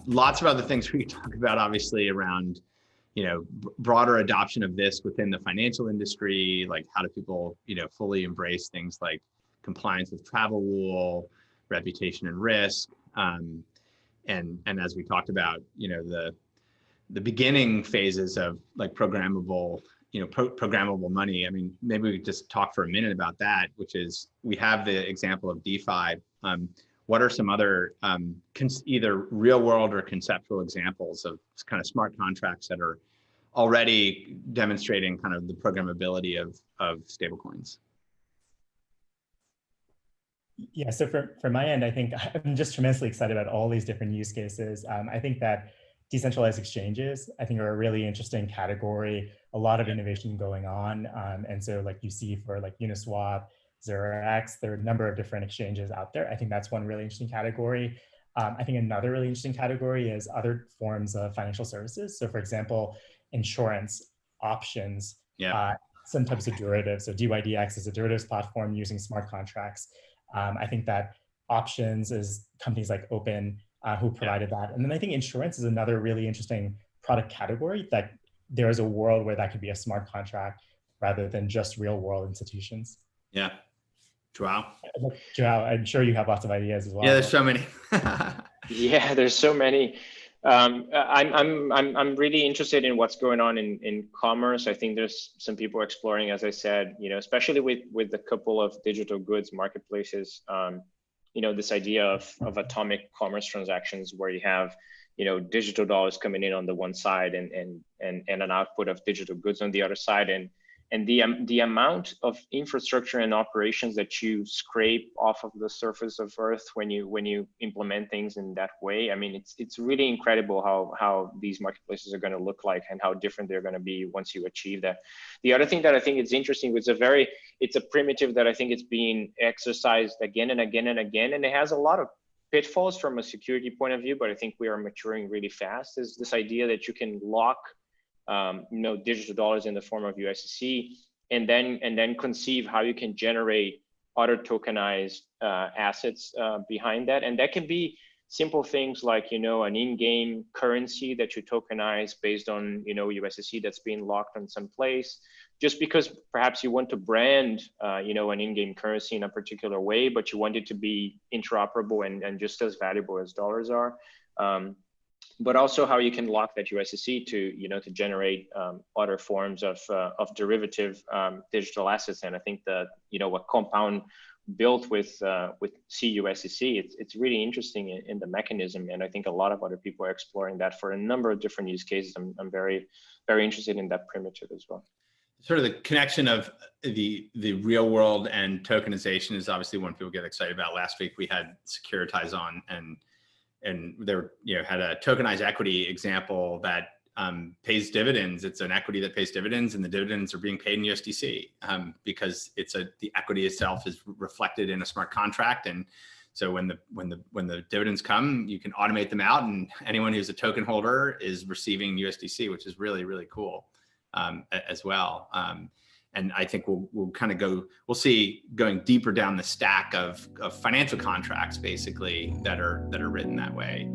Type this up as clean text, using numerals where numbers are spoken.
Lots of other things we could talk about, obviously, around, broader adoption of this within the financial industry. Like, how do people, fully embrace things like compliance with travel rule, reputation and risk, and as we talked about, the beginning phases of like programmable, programmable money. I mean, maybe we could just talk for a minute about that, which is, we have the example of DeFi. What are some other either real world or conceptual examples of kind of smart contracts that are already demonstrating kind of the programmability of stablecoins? Yeah, so from my end, I think I'm just tremendously excited about all these different use cases. I think that decentralized exchanges, I think, are a really interesting category, a lot of innovation going on. And so like you see for like Uniswap, ZeroX, there are a number of different exchanges out there. I think that's one really interesting category. I think another really interesting category is other forms of financial services. So for example, insurance, options, some types of derivatives. So DYDX is a derivatives platform using smart contracts. I think that options is companies like Open who provided that. And then I think insurance is another really interesting product category that there is a world where that could be a smart contract rather than just real world institutions. Yeah. Joao? Joao, I'm sure you have lots of ideas as well. Yeah, there's so many. Yeah, there's so many. I'm really interested in what's going on in commerce. I think there's some people exploring, as I said, especially with a couple of digital goods marketplaces, this idea of atomic commerce transactions where you have, digital dollars coming in on the one side and an output of digital goods on the other side. And the amount of infrastructure and operations that you scrape off of the surface of Earth when you implement things in that way, I mean, it's really incredible how these marketplaces are going to look like and how different they're going to be once you achieve that. The other thing that I think is interesting, it's a primitive that I think it's being exercised again and again and again, and it has a lot of pitfalls from a security point of view, but I think we are maturing really fast, is this idea that you can lock digital dollars in the form of USDC, and then conceive how you can generate other tokenized assets behind that. And that can be simple things like, an in-game currency that you tokenize based on, USDC that's being locked in some place, just because perhaps you want to brand, an in-game currency in a particular way, but you want it to be interoperable and just as valuable as dollars are. But also how you can lock that USDC to generate other forms of derivative digital assets. And I think that what Compound built with CUSDC, it's really interesting in the mechanism, and I think a lot of other people are exploring that for a number of different use cases. I'm very, very interested in that primitive as well. Sort of the connection of the real world and tokenization is obviously one people get excited about. Last week we had Securitize on, and there had a tokenized equity example that pays dividends. It's an equity that pays dividends, and the dividends are being paid in USDC because the equity itself is reflected in a smart contract. And so when the dividends come, you can automate them out, and anyone who's a token holder is receiving USDC, which is really, really cool as well. And I think we'll see going deeper down the stack of financial contracts, basically, that are written that way.